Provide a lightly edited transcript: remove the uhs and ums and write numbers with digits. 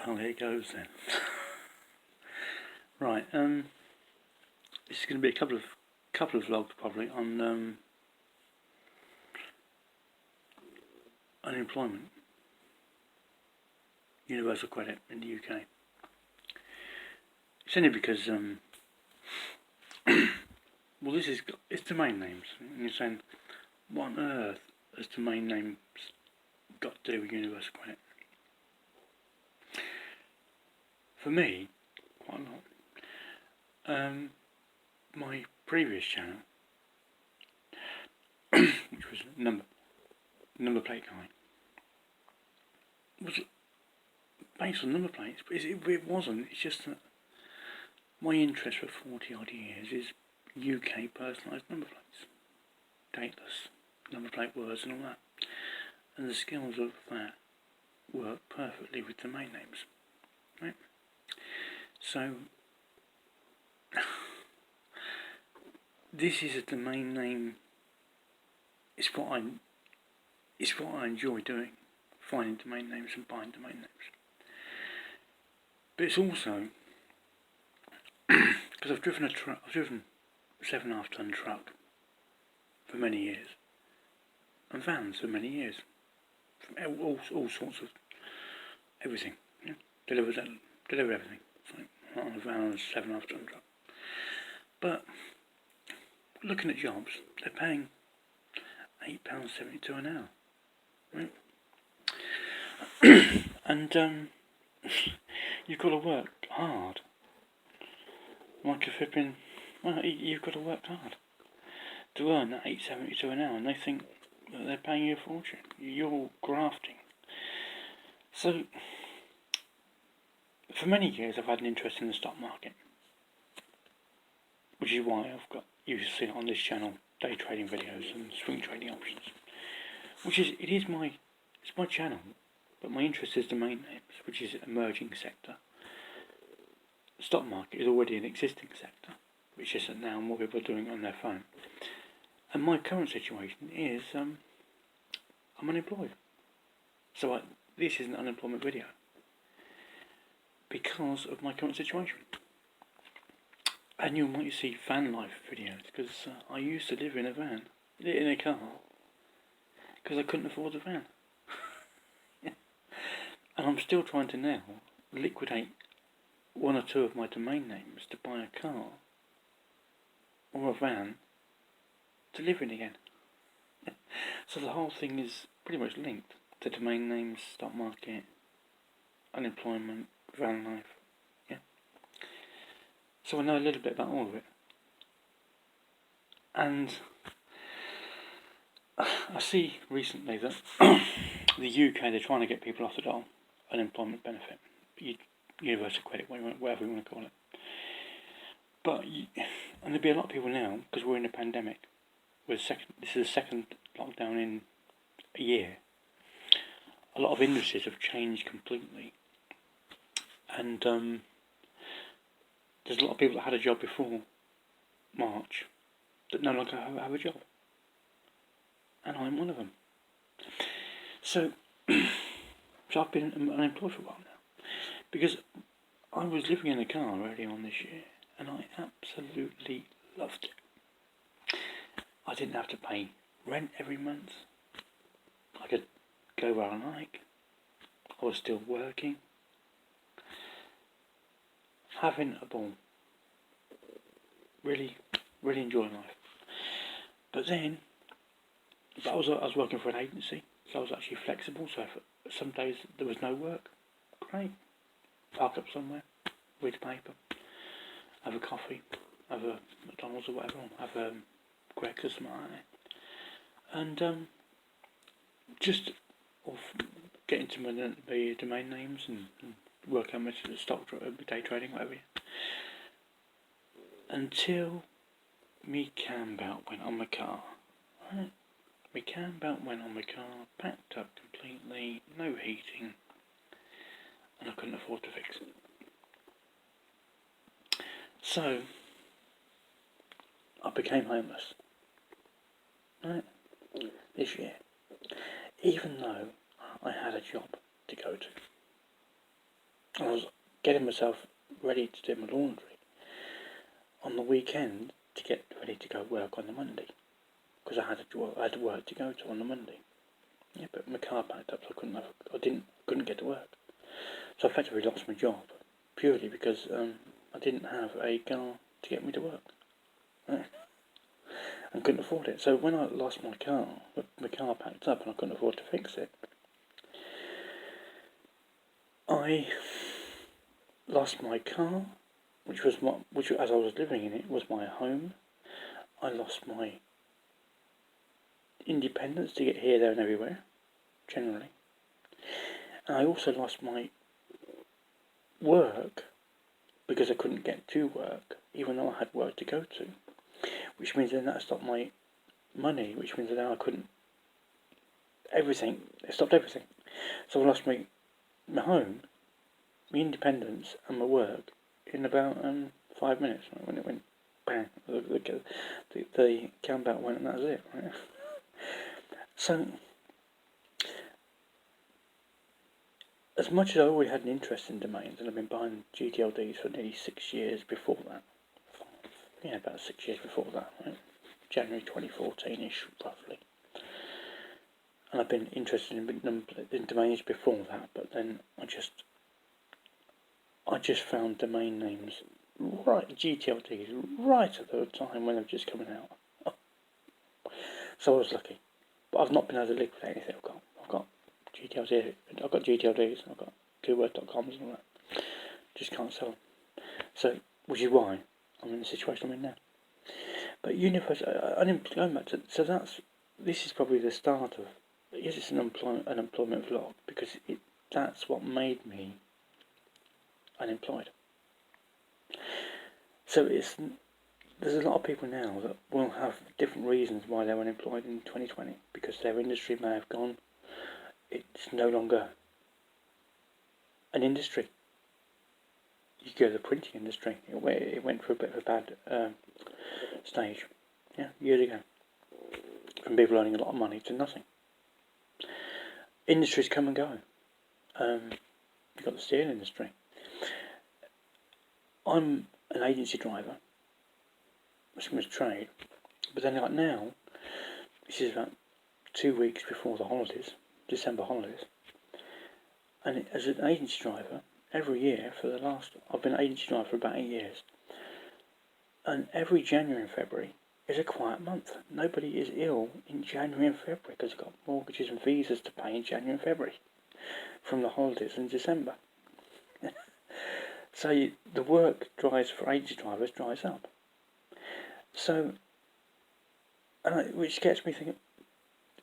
Well, here it goes then. Right, this is going to be a couple of vlogs probably on unemployment, universal credit in the UK. It's only because well, it's domain names, and you're saying, what on earth has domain names got to do with universal credit? For me, quite a lot. My previous channel, which was number plate guy, was based on number plates, but it wasn't. It's just that my interest for 40 odd years is UK personalised number plates, dateless number plate words and all that, and the skills of that work perfectly with domain names, right? So this is a domain name. It's what I enjoy doing, finding domain names and buying domain names. But it's also because I've driven a 7.5 ton truck for many years, and vans for many years, from all sorts of everything. Yeah? Deliver everything. It's like not on a van and a 7.5 ton truck. But looking at jobs, they're paying £8.72 an hour, right? And you've got to work hard. Like a flipping, well, you've got to work hard to earn that £8.72 an hour, and they think that they're paying you a fortune. You're grafting. So, for many years I've had an interest in the stock market, which is why you've seen it on this channel, day trading videos and swing trading options. It's my channel, but my interest is domain names, which is an emerging sector. The stock market is already an existing sector, which is that now more people are doing it on their phone. And my current situation is I'm unemployed. So this is an unemployment video because of my current situation. And you might see van life videos, because I used to live in a car, because I couldn't afford a van. And I'm still trying to now liquidate one or two of my domain names to buy a car or a van to live in again. So the whole thing is pretty much linked to domain names, stock market, unemployment, van life. Yeah. So I know a little bit about all of it. And I see recently that the UK, they're trying to get people off the dole unemployment benefit, universal credit, whatever you want to call it. But and there'll be a lot of people now, because we're in a pandemic. This is the second lockdown in a year. A lot of industries have changed completely, and there's a lot of people that had a job before March that no longer have a job, and I'm one of them. So I've been unemployed for a while now, because I was living in a car early on this year, and I absolutely loved it. I didn't have to pay rent every month. I could go where I like. I was still working, having a ball. Really, really enjoying life. But then, I was working for an agency, so I was actually flexible. So if some days there was no work, great. Park up somewhere, read the paper, have a coffee, have a McDonald's or whatever, have a Greggs or something like that, and just get into the domain names and work how much the stock day trading, whatever. Until me cam belt went on my car. Right? My cam belt went on my car, packed up completely, no heating, and I couldn't afford to fix it. So I became homeless, right, this year, even though I had a job to go to. And I was getting myself ready to do my laundry on the weekend to get ready to go work on the Monday, because I had work to go to on the Monday. Yeah, but my car packed up, so couldn't get to work. So I effectively lost my job purely because I didn't have a car to get me to work. And couldn't afford it. So when I lost my car packed up and I couldn't afford to fix it, I lost my car, which as I was living in it was my home. I lost my independence to get here, there, and everywhere, generally. And I also lost my work because I couldn't get to work, even though I had work to go to. Which means then that stopped my money, which means that now I couldn't. Everything. It stopped everything. So I lost my home, my independence, and my work in about 5 minutes. Right, when it went bang, the countdown went, and that was it. Right? So, as much as I already had an interest in domains, and I've been buying GTLDs for nearly 6 years before that. Yeah, about 6 years before that, right? January 2014-ish, roughly. And I've been interested in domains before that, but then I just found domain names, GTLDs, right at the time when they're just coming out. So I was lucky. But I've not been able to liquidate anything I've got GTLDs, I've got keyword.coms and all that. Just can't sell them. So, which is why I'm in the situation I'm in now. But going back to, this is probably the start of, yes, it's an unemployment vlog, because that's what made me unemployed. So there's a lot of people now that will have different reasons why they're unemployed in 2020, because their industry may have gone, it's no longer an industry. You go to the printing industry, it went through a bit of a bad stage, years ago, from people earning a lot of money to nothing. Industries come and go. You've got the steel industry. I'm an agency driver, which was trade, but then like now, this is about 2 weeks before the holidays, December holidays, and as an agency driver, every year I've been an agency driver for about 8 years, and every January and February is a quiet month. Nobody is ill in January and February because they've got mortgages and visas to pay in January and February from the holidays in December. So the work for agency drivers dries up. So, which gets me thinking,